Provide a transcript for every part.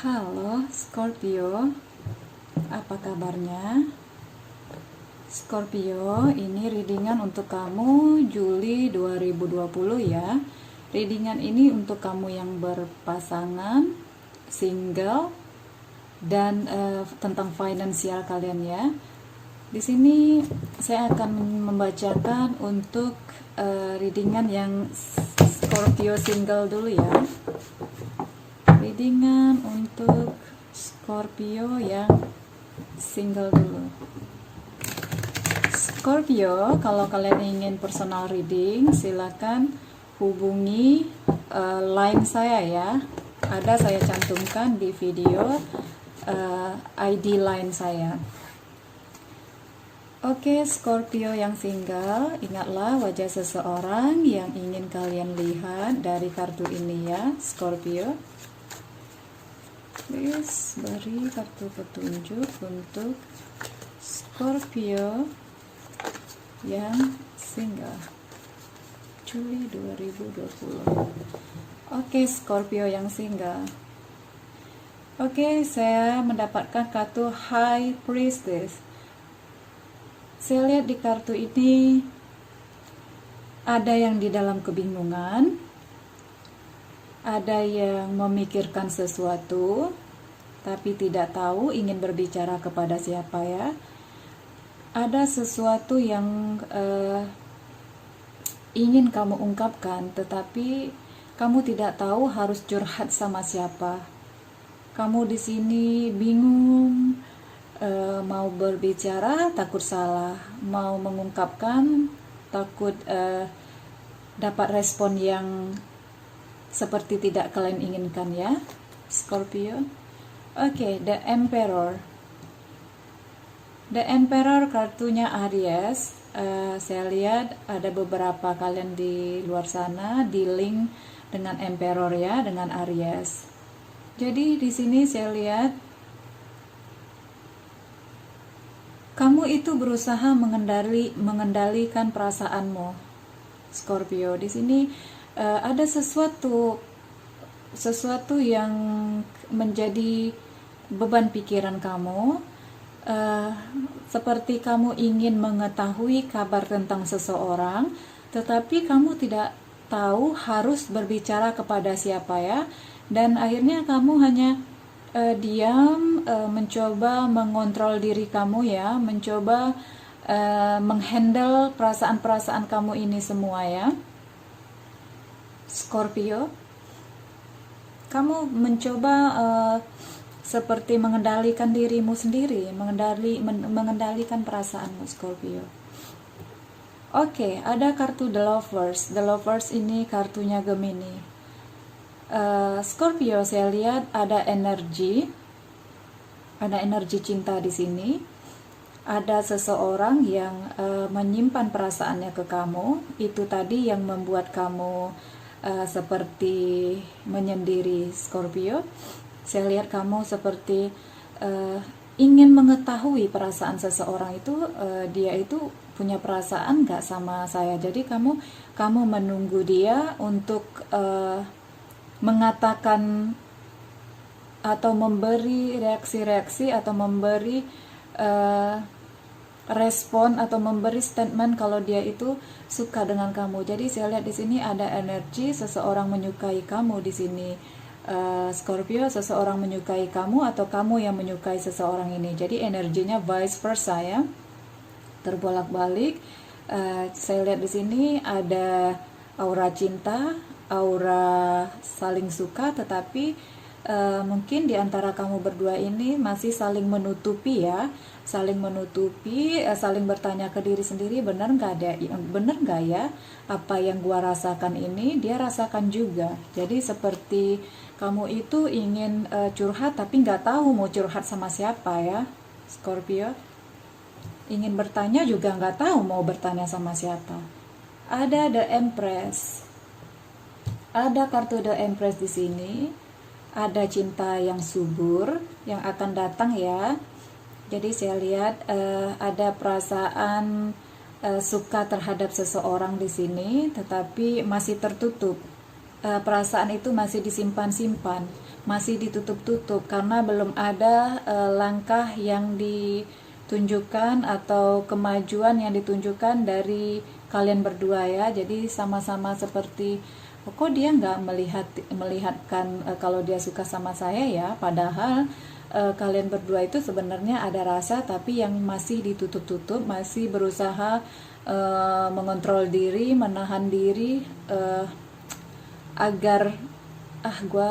Halo Scorpio, apa kabarnya? Scorpio, ini readingan untuk kamu Juli 2020 ya. Readingan ini untuk kamu yang berpasangan, single, dan tentang finansial kalian ya. Di sini saya akan membacakan untuk readingan yang Scorpio single dulu ya. Readingan untuk Scorpio yang single dulu. Scorpio, kalau kalian ingin personal reading, silakan hubungi line saya ya. Ada saya cantumkan di video ID line saya. Oke, Scorpio yang single, ingatlah wajah seseorang yang ingin kalian lihat dari kartu ini ya, Scorpio. Please beri kartu petunjuk untuk Scorpio yang single Juli 2020. Oke, Scorpio yang single. Oke, saya mendapatkan kartu High Priestess. Saya lihat di kartu ini ada yang di dalam kebingungan, ada yang memikirkan sesuatu tapi tidak tahu ingin berbicara kepada siapa ya. Ada sesuatu yang ingin kamu ungkapkan tetapi kamu tidak tahu harus curhat sama siapa. Kamu di sini bingung, mau berbicara takut salah, mau mengungkapkan takut dapat respon yang seperti tidak kalian inginkan ya, Scorpio. Oke, The Emperor. The Emperor kartunya Aries. Saya lihat ada beberapa kalian di luar sana di link dengan Emperor ya, dengan Aries. Jadi di sini saya lihat kamu itu berusaha mengendalikan perasaanmu, Scorpio. Di sini ada sesuatu yang menjadi beban pikiran kamu. Seperti kamu ingin mengetahui kabar tentang seseorang, tetapi kamu tidak tahu harus berbicara kepada siapa ya. Dan akhirnya kamu hanya diam, mencoba mengontrol diri kamu ya, mencoba menghandle perasaan-perasaan kamu ini semua ya, Scorpio. Kamu mencoba seperti mengendalikan dirimu sendiri, mengendalikan perasaanmu, Scorpio. Oke, ada kartu The Lovers. The Lovers ini kartunya Gemini. Scorpio, saya lihat ada energi cinta di sini. Ada seseorang yang menyimpan perasaannya ke kamu. Itu tadi yang membuat kamu seperti menyendiri, Scorpio. Saya lihat kamu seperti ingin mengetahui perasaan seseorang itu, dia itu punya perasaan gak sama saya. Jadi kamu menunggu dia untuk mengatakan atau memberi reaksi-reaksi atau memberi respon atau memberi statement kalau dia itu suka dengan kamu. Jadi saya lihat di sini ada energi seseorang menyukai kamu di sini, Scorpio. Seseorang menyukai kamu atau kamu yang menyukai seseorang ini. Jadi energinya vice versa ya, terbolak-balik. Saya lihat di sini ada aura cinta, aura saling suka, tetapi mungkin di antara kamu berdua ini masih saling menutupi ya, saling menutupi, saling bertanya ke diri sendiri, benar nggak ya apa yang gua rasakan ini dia rasakan juga. Jadi seperti kamu itu ingin curhat tapi nggak tahu mau curhat sama siapa ya, Scorpio. Ingin bertanya juga nggak tahu mau bertanya sama siapa. Ada The Empress. Ada kartu The Empress di sini. Ada cinta yang subur yang akan datang ya. Jadi saya lihat ada perasaan suka terhadap seseorang di sini, tetapi masih tertutup. Perasaan itu masih disimpan-simpan. masih ditutup-tutup karena belum ada langkah yang ditunjukkan atau kemajuan yang ditunjukkan dari kalian berdua ya. Jadi sama-sama seperti kok dia nggak melihatkan kalau dia suka sama saya ya, padahal kalian berdua itu sebenarnya ada rasa tapi yang masih ditutup-tutup, masih berusaha mengontrol diri, menahan diri agar gue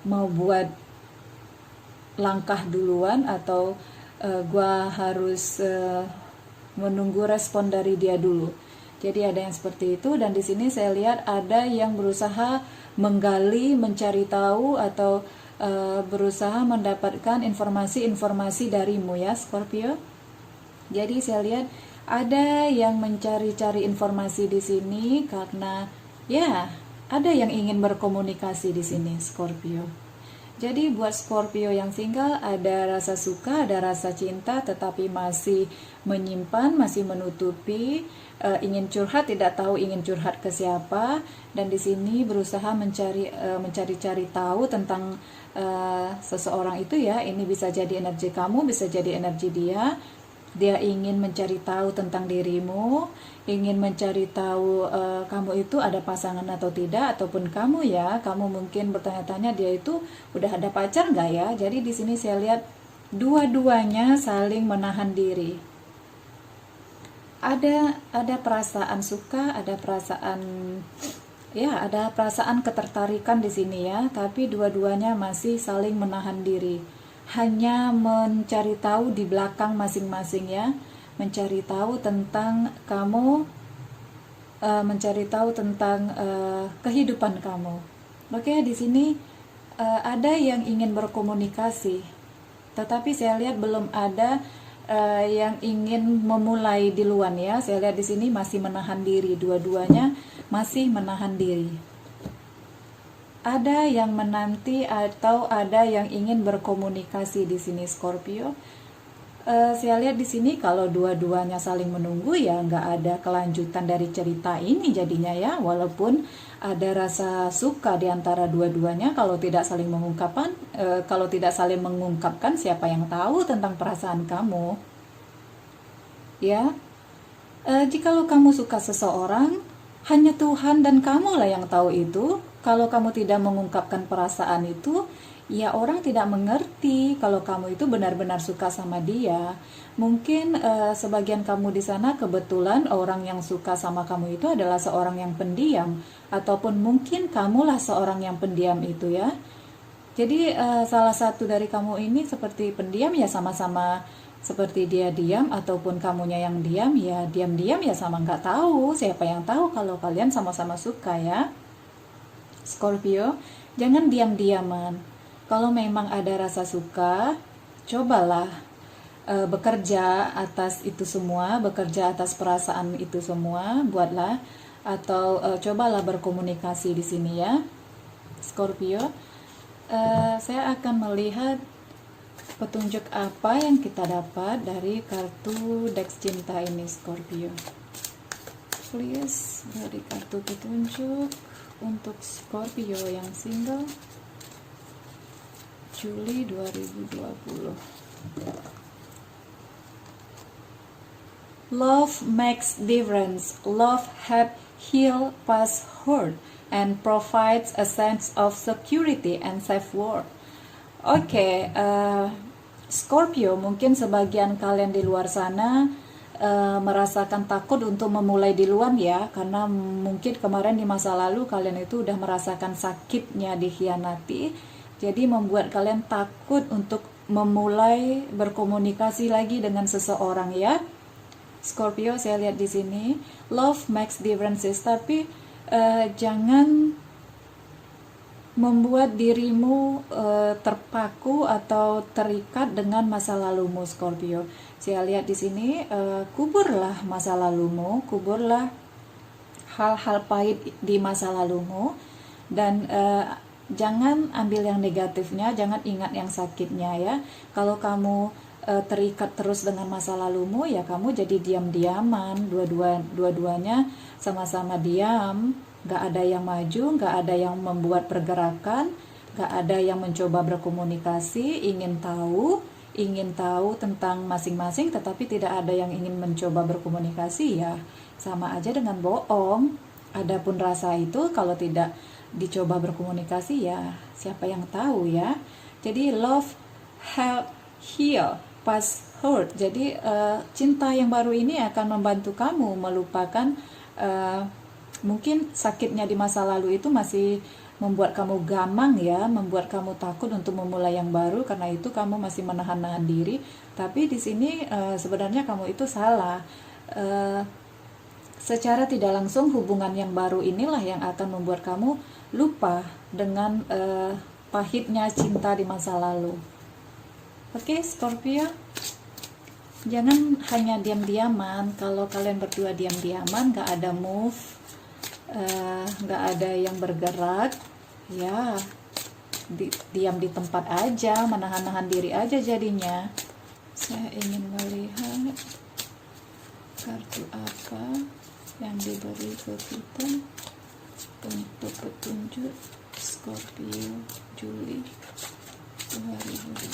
mau buat langkah duluan atau gue harus menunggu respon dari dia dulu. Jadi ada yang seperti itu, dan di sini saya lihat ada yang berusaha menggali, mencari tahu atau berusaha mendapatkan informasi-informasi darimu ya Scorpio. Jadi saya lihat ada yang mencari-cari informasi di sini karena ya ada yang ingin berkomunikasi di sini Scorpio. Jadi buat Scorpio yang single ada rasa suka, ada rasa cinta, tetapi masih menyimpan, masih menutupi, ingin curhat tidak tahu ingin curhat ke siapa, dan di sini berusaha mencari-cari tahu tentang seseorang itu ya. Ini bisa jadi energi kamu, bisa jadi energi dia. Dia ingin mencari tahu tentang dirimu, ingin mencari tahu kamu itu ada pasangan atau tidak, ataupun kamu ya, kamu mungkin bertanya-tanya dia itu udah ada pacar nggak ya. Jadi di sini saya lihat dua-duanya saling menahan diri. Ada perasaan suka, ada perasaan ketertarikan di sini ya, tapi dua-duanya masih saling menahan diri. Hanya mencari tahu di belakang masing-masing ya, mencari tahu tentang kamu, mencari tahu tentang kehidupan kamu. Oke, di sini ada yang ingin berkomunikasi, tetapi saya lihat belum ada yang ingin memulai duluan ya. Saya lihat di sini masih menahan diri, dua-duanya masih menahan diri. Ada yang menanti atau ada yang ingin berkomunikasi di sini Scorpio. Saya lihat di sini kalau dua-duanya saling menunggu ya nggak ada kelanjutan dari cerita ini jadinya ya. Walaupun ada rasa suka di antara dua-duanya, kalau tidak saling mengungkapkan, siapa yang tahu tentang perasaan kamu? Ya, jikalau kamu suka seseorang, hanya Tuhan dan kamu lah yang tahu itu. Kalau kamu tidak mengungkapkan perasaan itu, ya orang tidak mengerti kalau kamu itu benar-benar suka sama dia. Mungkin sebagian kamu di sana kebetulan orang yang suka sama kamu itu adalah seorang yang pendiam, ataupun mungkin kamulah seorang yang pendiam itu ya. Jadi salah satu dari kamu ini seperti pendiam ya, sama-sama seperti dia diam, ataupun kamunya yang diam ya diam-diam ya, sama nggak tahu. Siapa yang tahu kalau kalian sama-sama suka ya Scorpio. Jangan diam-diaman. Kalau memang ada rasa suka, cobalah bekerja atas itu semua, bekerja atas perasaan itu semua, buatlah atau cobalah berkomunikasi di sini ya Scorpio. Saya akan melihat petunjuk apa yang kita dapat dari kartu Dex Cinta ini Scorpio. Please beri kartu petunjuk untuk Scorpio yang single Juli 2020. Love makes difference. Love help heal past hurt and provides a sense of security and self-worth. Oke, Scorpio, mungkin sebagian kalian di luar sana merasakan takut untuk memulai duluan ya, karena mungkin kemarin di masa lalu kalian itu udah merasakan sakitnya dikhianati, jadi membuat kalian takut untuk memulai berkomunikasi lagi dengan seseorang ya Scorpio. Saya lihat di sini love makes differences, tapi jangan membuat dirimu terpaku atau terikat dengan masa lalumu Scorpio. Saya lihat di sini kuburlah masa lalumu, kuburlah hal-hal pahit di masa lalumu, dan jangan ambil yang negatifnya, jangan ingat yang sakitnya ya. Kalau kamu terikat terus dengan masa lalumu ya kamu jadi diam-diaman, dua-duanya sama-sama diam, Nggak ada yang maju, nggak ada yang membuat pergerakan, nggak ada yang mencoba berkomunikasi, ingin tahu tentang masing-masing, tetapi tidak ada yang ingin mencoba berkomunikasi, ya sama aja dengan bohong. Adapun rasa itu kalau tidak dicoba berkomunikasi, ya siapa yang tahu ya. Jadi love, help, heal, past hurt. Jadi cinta yang baru ini akan membantu kamu melupakan mungkin sakitnya di masa lalu itu masih membuat kamu gamang ya, membuat kamu takut untuk memulai yang baru, karena itu kamu masih menahan-nahan diri. Tapi di sini sebenarnya kamu itu salah. Secara tidak langsung hubungan yang baru inilah yang akan membuat kamu lupa dengan pahitnya cinta di masa lalu. Oke, Scorpio, jangan hanya diam-diaman. Kalau kalian berdua diam-diaman, gak ada move, gak ada yang bergerak, ya diam di tempat aja, menahan-nahan diri aja jadinya. Saya ingin melihat kartu apa yang diberi ke kita untuk petunjuk Scorpio Juli 2020.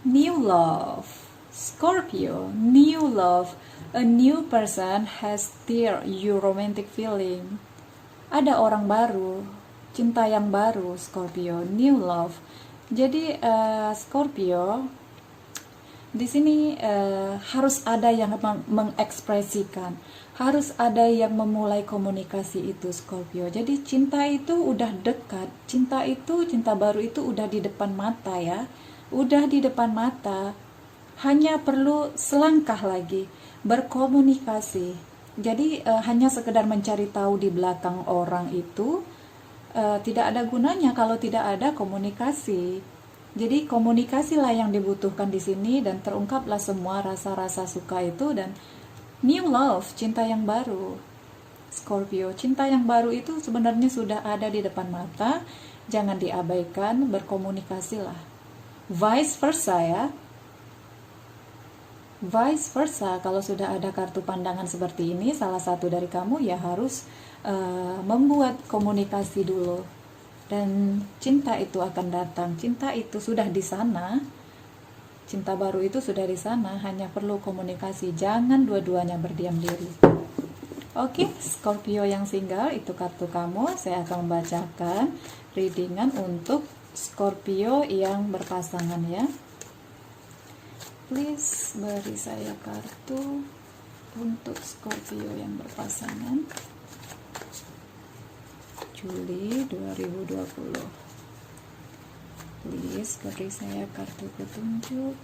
New love, Scorpio, new love. A new person has stirred your romantic feeling. Ada orang baru, cinta yang baru, Scorpio, new love. Jadi Scorpio, di sini harus ada yang mengekspresikan, harus ada yang memulai komunikasi itu, Scorpio. Jadi cinta itu udah dekat, cinta baru itu udah di depan mata ya, udah di depan mata. Hanya perlu selangkah lagi berkomunikasi. Jadi hanya sekedar mencari tahu di belakang orang itu tidak ada gunanya kalau tidak ada komunikasi. Jadi komunikasilah yang dibutuhkan di sini, dan terungkaplah semua rasa-rasa suka itu, dan new love, cinta yang baru. Scorpio, cinta yang baru itu sebenarnya sudah ada di depan mata, jangan diabaikan, berkomunikasilah. Vice versa ya. Vice versa, kalau sudah ada kartu pandangan seperti ini, salah satu dari kamu ya harus membuat komunikasi dulu. Dan cinta itu akan datang. Cinta itu sudah di sana. Cinta baru itu sudah di sana, hanya perlu komunikasi. Jangan dua-duanya berdiam diri. Oke, Scorpio yang single, itu kartu kamu. Saya akan membacakan readingan untuk Scorpio yang berpasangan ya. Please beri saya kartu untuk Scorpio yang berpasangan Juli 2020. Please beri saya kartu petunjuk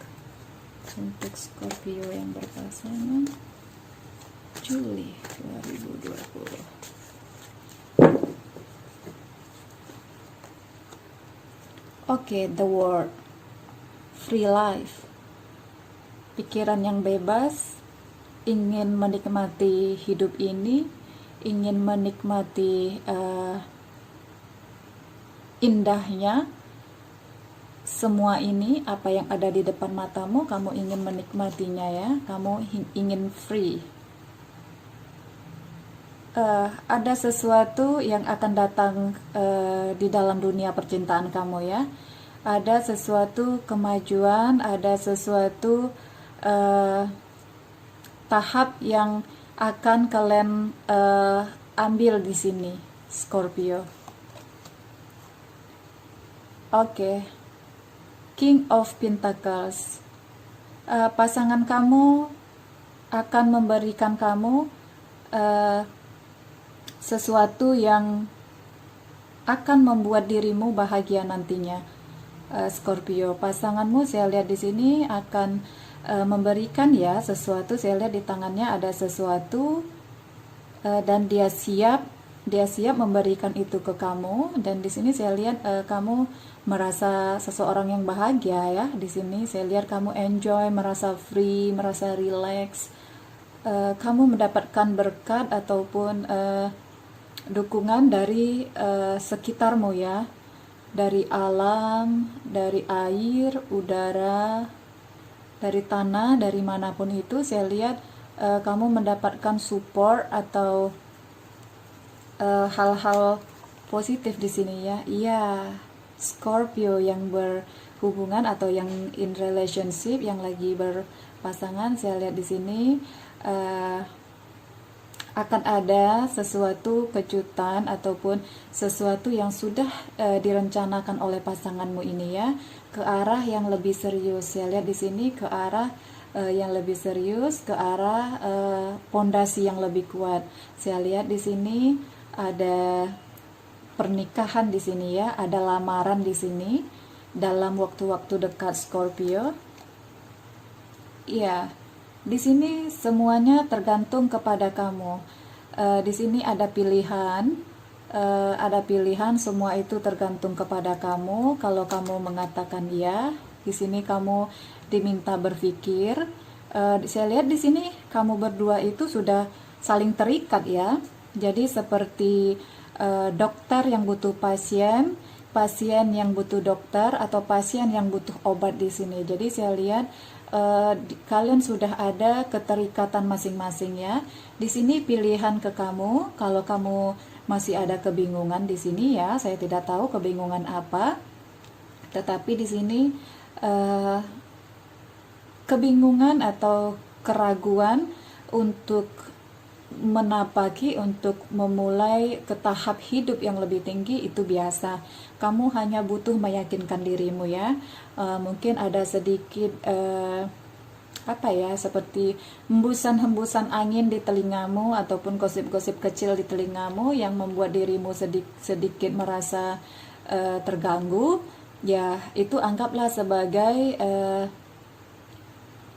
untuk Scorpio yang berpasangan Juli 2020. Oke, the word free life. Pikiran yang bebas, ingin menikmati hidup ini, ingin menikmati indahnya semua ini, apa yang ada di depan matamu, kamu ingin menikmatinya ya, kamu ingin free. Ada sesuatu yang akan datang di dalam dunia percintaan kamu ya. Ada sesuatu kemajuan, ada sesuatu tahap yang akan kalian ambil di sini, Scorpio. Oke. King of Pentacles. Pasangan kamu akan memberikan kamu sesuatu yang akan membuat dirimu bahagia nantinya, Scorpio. Pasanganmu saya lihat di sini akan memberikan ya sesuatu. Saya lihat di tangannya ada sesuatu dan dia siap memberikan itu ke kamu. Dan di sini saya lihat kamu merasa seseorang yang bahagia ya. Di sini saya lihat kamu enjoy, merasa free, merasa relax. Kamu mendapatkan berkat ataupun dukungan dari sekitarmu ya, dari alam, dari air, udara, dari tanah, dari manapun itu. Saya lihat kamu mendapatkan support atau hal-hal positif di sini ya. Iya, Scorpio yang berhubungan atau yang in relationship, yang lagi berpasangan, saya lihat di sini akan ada sesuatu kejutan ataupun sesuatu yang sudah direncanakan oleh pasanganmu ini ya, ke arah yang lebih serius. Saya lihat di sini ke arah yang lebih serius, ke arah pondasi yang lebih kuat. Saya lihat di sini ada pernikahan di sini ya, ada lamaran di sini dalam waktu-waktu dekat Scorpio. Iya, di sini semuanya tergantung kepada kamu. Di sini ada pilihan, semua itu tergantung kepada kamu. Kalau kamu mengatakan ya, di sini kamu diminta berpikir. Saya lihat di sini kamu berdua itu sudah saling terikat ya. Jadi seperti dokter yang butuh pasien, pasien yang butuh dokter, atau pasien yang butuh obat di sini. Jadi saya lihat kalian sudah ada keterikatan masing-masing ya. Di sini pilihan ke kamu. Kalau kamu masih ada kebingungan di sini ya, saya tidak tahu kebingungan apa. Tetapi di sini kebingungan atau keraguan untuk menapaki, untuk memulai ke tahap hidup yang lebih tinggi itu biasa. Kamu hanya butuh meyakinkan dirimu ya. Mungkin ada sedikit seperti hembusan-hembusan angin di telingamu ataupun gosip-gosip kecil di telingamu yang membuat dirimu sedikit merasa terganggu. Ya, itu anggaplah sebagai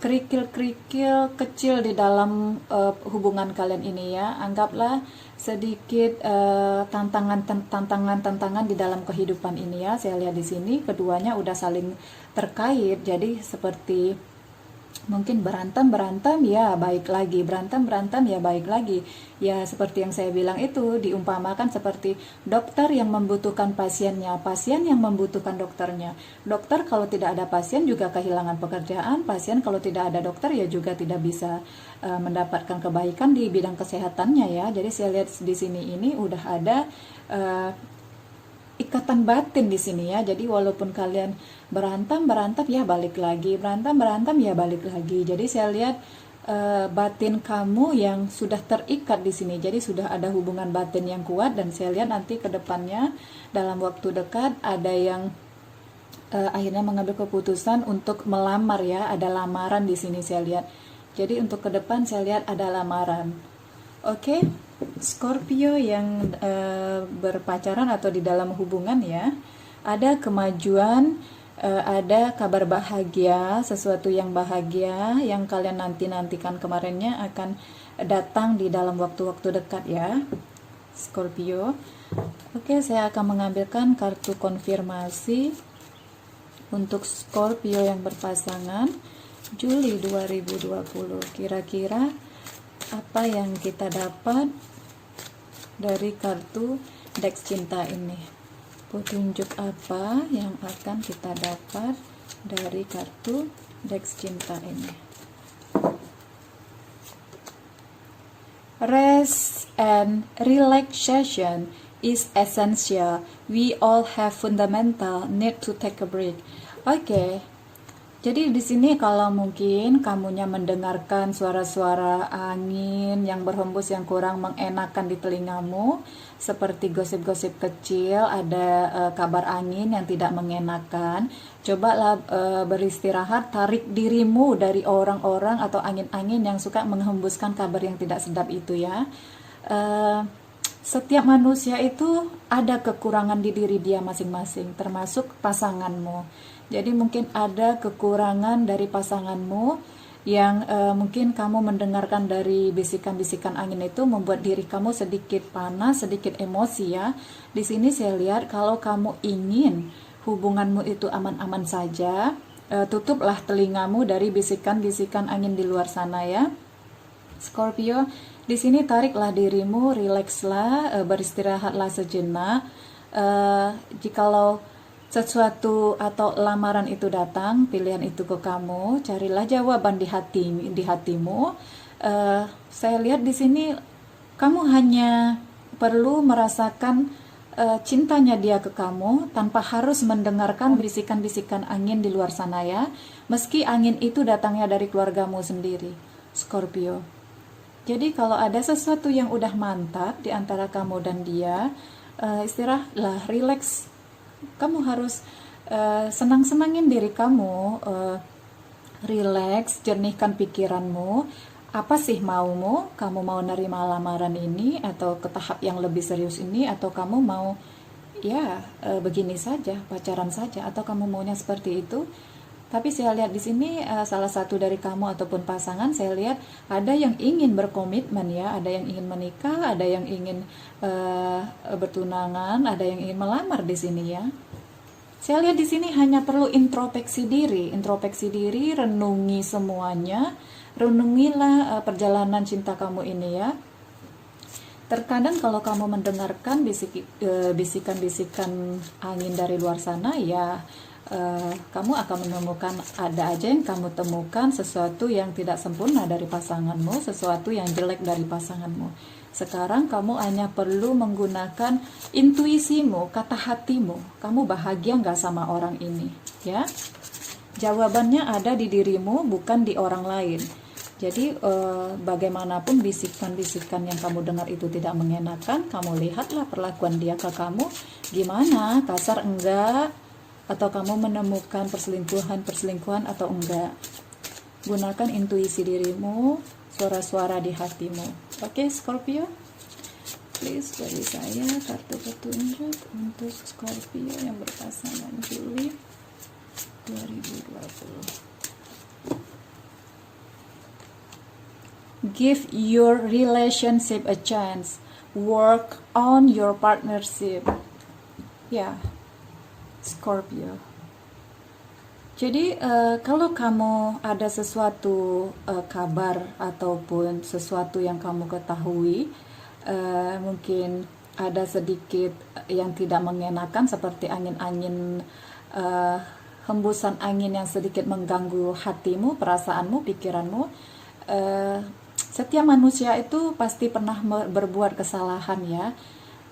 kerikil-kerikil kecil di dalam hubungan kalian ini ya. Anggaplah sedikit tantangan di dalam kehidupan ini ya. Saya lihat di sini keduanya udah saling terkait. Jadi seperti mungkin berantem ya baik lagi, berantem ya baik lagi. Ya seperti yang saya bilang itu, diumpamakan seperti dokter yang membutuhkan pasiennya, pasien yang membutuhkan dokternya. Dokter kalau tidak ada pasien juga kehilangan pekerjaan, pasien kalau tidak ada dokter ya juga tidak bisa mendapatkan kebaikan di bidang kesehatannya ya. Jadi saya lihat di sini ini udah ada ikatan batin di sini ya. Jadi walaupun kalian berantem ya balik lagi, berantem ya balik lagi. Jadi saya lihat batin kamu yang sudah terikat di sini. Jadi sudah ada hubungan batin yang kuat, dan saya lihat nanti ke depannya dalam waktu dekat ada yang akhirnya mengambil keputusan untuk melamar ya. Ada lamaran di sini saya lihat. Jadi untuk ke depan saya lihat ada lamaran. Oke. Scorpio yang berpacaran atau di dalam hubungan ya, ada kemajuan, ada kabar bahagia, sesuatu yang bahagia yang kalian nantikan kemarinnya akan datang di dalam waktu-waktu dekat ya, Scorpio. Oke, saya akan mengambilkan kartu konfirmasi untuk Scorpio yang berpasangan Juli 2020. Kira-kira apa yang kita dapat dari kartu Dex Cinta ini? Petunjuk apa yang akan kita dapat dari kartu Dex Cinta ini? Rest and relaxation is essential. We all have fundamental need to take a break. Oke. Jadi di sini kalau mungkin kamunya mendengarkan suara-suara angin yang berhembus yang kurang mengenakan di telingamu, seperti gosip-gosip kecil, ada kabar angin yang tidak mengenakan, cobalah beristirahat, tarik dirimu dari orang-orang atau angin-angin yang suka menghembuskan kabar yang tidak sedap itu ya. Setiap manusia itu ada kekurangan di diri dia masing-masing, termasuk pasanganmu. Jadi mungkin ada kekurangan dari pasanganmu yang mungkin kamu mendengarkan dari bisikan-bisikan angin itu membuat diri kamu sedikit panas, sedikit emosi ya. Di sini saya lihat kalau kamu ingin hubunganmu itu aman-aman saja, tutuplah telingamu dari bisikan-bisikan angin di luar sana ya. Scorpio, di sini tariklah dirimu, rilekslah, beristirahatlah sejenak. Jikalau sesuatu atau lamaran itu datang, pilihan itu ke kamu, carilah jawaban di hatimu. Saya lihat di sini kamu hanya perlu merasakan cintanya dia ke kamu tanpa harus mendengarkan bisikan-bisikan angin di luar sana ya. Meski angin itu datangnya dari keluargamu sendiri, Scorpio. Jadi kalau ada sesuatu yang udah mantap di antara kamu dan dia, istirahatlah, relax. Kamu harus senang-senangin diri kamu, relax, jernihkan pikiranmu. Apa sih maumu? Kamu mau nerima lamaran ini atau ke tahap yang lebih serius ini, atau kamu mau ya begini saja, pacaran saja, atau kamu maunya seperti itu? Tapi saya lihat di sini salah satu dari kamu ataupun pasangan, saya lihat ada yang ingin berkomitmen ya, ada yang ingin menikah, ada yang ingin bertunangan, ada yang ingin melamar di sini ya. Saya lihat di sini hanya perlu introspeksi diri, renungi semuanya, renungilah perjalanan cinta kamu ini ya. Terkadang kalau kamu mendengarkan bisikan-bisikan angin dari luar sana ya, kamu akan menemukan, ada aja yang kamu temukan sesuatu yang tidak sempurna dari pasanganmu, sesuatu yang jelek dari pasanganmu. Sekarang kamu hanya perlu menggunakan intuisimu, kata hatimu. Kamu bahagia nggak sama orang ini? Ya, jawabannya ada di dirimu, bukan di orang lain. Jadi bagaimanapun bisikan-bisikan yang kamu dengar itu tidak mengenakan, kamu lihatlah perlakuan dia ke kamu, gimana, kasar enggak, atau kamu menemukan perselingkuhan atau enggak. Gunakan intuisi dirimu, suara-suara di hatimu. Oke, Scorpio, please beri saya kartu petunjuk untuk Scorpio yang berpasangan Juli 2020. Give your relationship a chance. Work on your partnership. Ya, Scorpio. Jadi kalau kamu ada sesuatu kabar ataupun sesuatu yang kamu ketahui, mungkin ada sedikit yang tidak mengenakan seperti angin-angin, hembusan angin yang sedikit mengganggu hatimu, perasaanmu, pikiranmu. Setiap manusia itu pasti pernah berbuat kesalahan ya.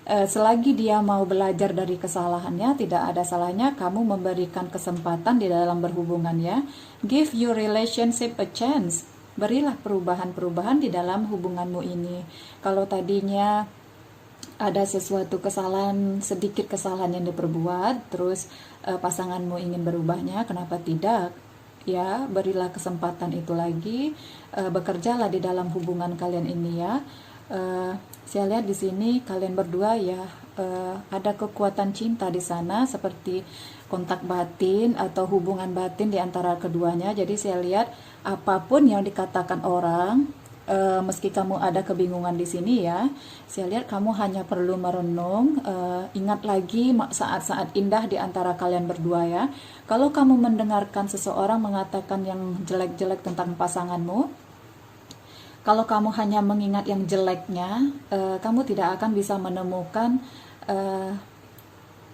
Selagi dia mau belajar dari kesalahannya, tidak ada salahnya kamu memberikan kesempatan di dalam berhubungan ya. Give your relationship a chance. Berilah perubahan-perubahan di dalam hubunganmu ini. Kalau tadinya ada sesuatu kesalahan, sedikit kesalahan yang diperbuat, terus pasanganmu ingin berubahnya, kenapa tidak? Ya, berilah kesempatan itu lagi. Bekerjalah di dalam hubungan kalian ini ya. Saya lihat di sini kalian berdua ya, ada kekuatan cinta di sana, seperti kontak batin atau hubungan batin di antara keduanya. Jadi saya lihat apapun yang dikatakan orang, meski kamu ada kebingungan di sini ya, saya lihat kamu hanya perlu merenung, ingat lagi saat-saat indah di antara kalian berdua ya. Kalau kamu mendengarkan seseorang mengatakan yang jelek-jelek tentang pasanganmu, kalau kamu hanya mengingat yang jeleknya, kamu tidak akan bisa menemukan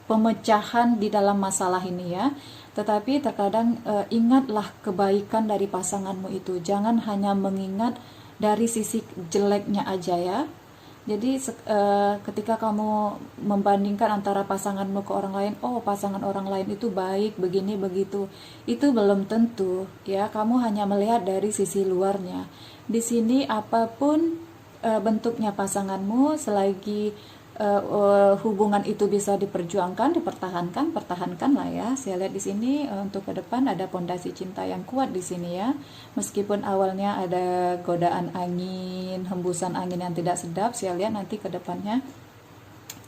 pemecahan di dalam masalah ini ya. Tetapi terkadang ingatlah kebaikan dari pasanganmu itu. Jangan hanya mengingat dari sisi jeleknya aja ya. Jadi ketika kamu membandingkan antara pasanganmu ke orang lain, oh pasangan orang lain itu baik, begini, begitu. Itu belum tentu ya, kamu hanya melihat dari sisi luarnya. Di sini apapun bentuknya pasanganmu, selagi hubungan itu bisa diperjuangkan, dipertahankan, pertahankanlah ya. Saya lihat di sini untuk ke depan ada pondasi cinta yang kuat di sini ya. Meskipun awalnya ada godaan angin, hembusan angin yang tidak sedap, saya lihat nanti ke depannya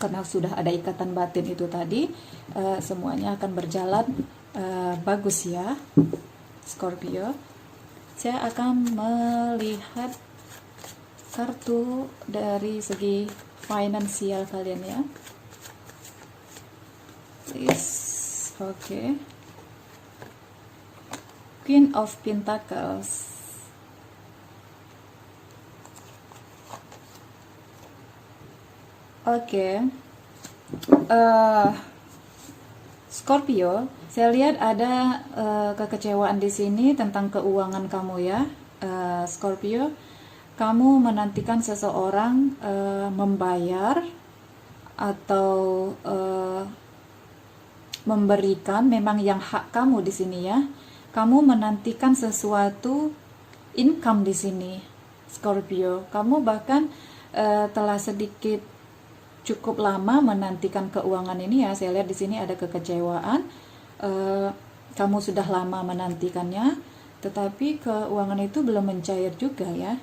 karena sudah ada ikatan batin itu tadi, semuanya akan berjalan bagus ya, Scorpio. Saya akan melihat kartu dari segi finansial kalian ya, please. Oke. Queen of Pentacles. Oke. Scorpio, saya lihat ada kekecewaan di sini tentang keuangan kamu ya, Scorpio. kamu menantikan seseorang membayar atau memberikan, memang yang hak kamu di sini ya. Kamu menantikan sesuatu income di sini, Scorpio. Kamu bahkan telah sedikit cukup lama menantikan keuangan ini ya. Saya lihat di sini ada kekecewaan. Kamu sudah lama menantikannya, tetapi keuangan itu belum mencair juga ya.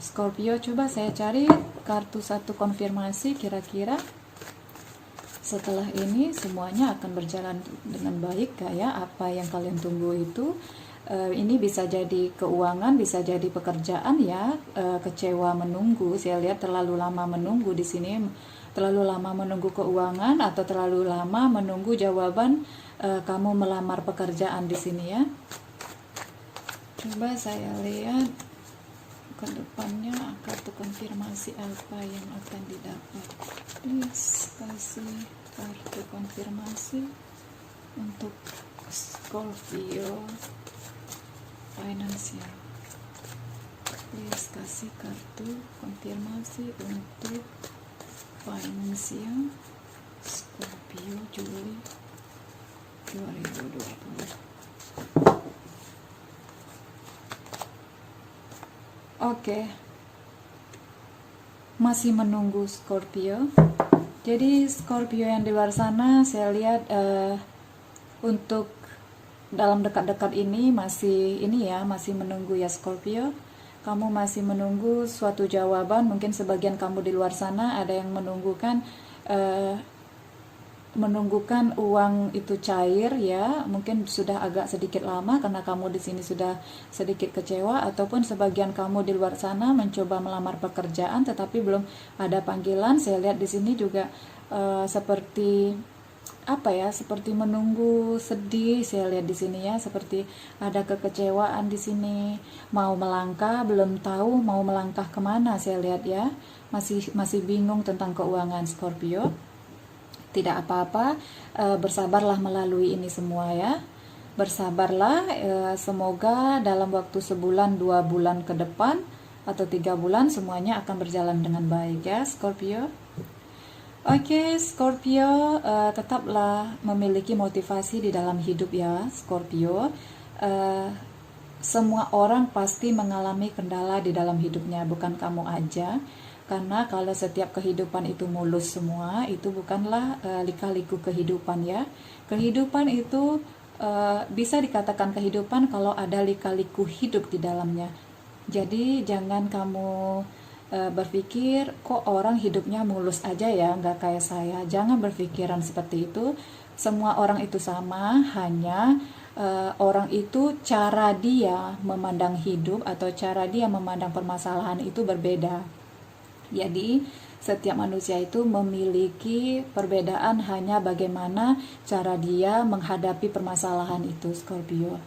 Scorpio, coba saya cari kartu satu konfirmasi kira-kira setelah ini semuanya akan berjalan dengan baik gak ya, apa yang kalian tunggu itu. Ini bisa jadi keuangan, bisa jadi pekerjaan ya. Kecewa menunggu, saya lihat terlalu lama menunggu di sini, terlalu lama menunggu keuangan atau terlalu lama menunggu jawaban kamu melamar pekerjaan di sini ya. Coba saya lihat ke depannya kartu konfirmasi apa yang akan didapat. Please kasih kartu konfirmasi untuk Scorpio finansial. Please kasih kartu konfirmasi untuk finansial Scorpio Juli 2020. Oke, masih menunggu Scorpio. Jadi Scorpio yang di luar sana, saya lihat untuk dalam dekat-dekat ini masih masih menunggu ya Scorpio. Kamu masih menunggu suatu jawaban. Mungkin sebagian kamu di luar sana ada yang menunggukan uang itu cair ya. Mungkin sudah agak sedikit lama karena kamu di sini sudah sedikit kecewa, ataupun sebagian kamu di luar sana mencoba melamar pekerjaan tetapi belum ada panggilan. Saya lihat di sini juga seperti seperti menunggu, sedih. Saya lihat di sini ya, seperti ada kekecewaan di sini. Mau melangkah, belum tahu mau melangkah kemana. Saya lihat ya, masih bingung tentang keuangan Scorpio. Tidak apa-apa, bersabarlah melalui ini semua ya. Bersabarlah, semoga dalam waktu sebulan, 2 bulan ke depan, atau 3 bulan semuanya akan berjalan dengan baik ya Scorpio. Oke, Scorpio, tetaplah memiliki motivasi di dalam hidup ya Scorpio. Semua orang pasti mengalami kendala di dalam hidupnya, bukan kamu aja. Karena kalau setiap kehidupan itu mulus semua, itu bukanlah lika-liku kehidupan ya. Kehidupan itu bisa dikatakan kehidupan kalau ada lika-liku hidup di dalamnya. Jadi jangan kamu berpikir kok orang hidupnya mulus aja ya, nggak kayak saya. Jangan berpikiran seperti itu. Semua orang itu sama, hanya orang itu cara dia memandang hidup atau cara dia memandang permasalahan itu berbeda. Jadi setiap manusia itu memiliki perbedaan, hanya bagaimana cara dia menghadapi permasalahan itu Scorpio.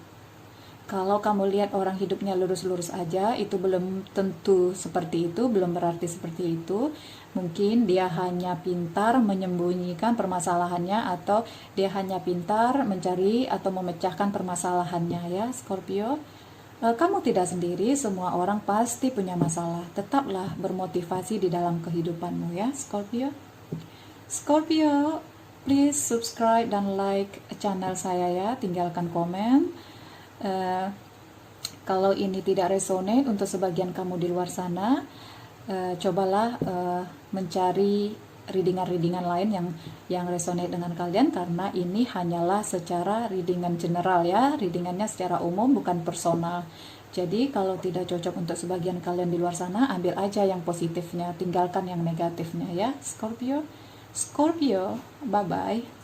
Kalau kamu lihat orang hidupnya lurus-lurus aja, itu belum tentu seperti itu, belum berarti seperti itu. Mungkin dia hanya pintar menyembunyikan permasalahannya, atau dia hanya pintar mencari atau memecahkan permasalahannya ya Scorpio. Kamu tidak sendiri, semua orang pasti punya masalah. Tetaplah bermotivasi di dalam kehidupanmu ya Scorpio. Scorpio, please subscribe dan like channel saya ya, tinggalkan komen. Kalau ini tidak resonate untuk sebagian kamu di luar sana, cobalah mencari readingan-readingan lain yang resonate dengan kalian, karena ini hanyalah secara readingan general ya, readingannya secara umum bukan personal. Jadi kalau tidak cocok untuk sebagian kalian di luar sana, ambil aja yang positifnya, tinggalkan yang negatifnya ya Scorpio. Scorpio, bye bye.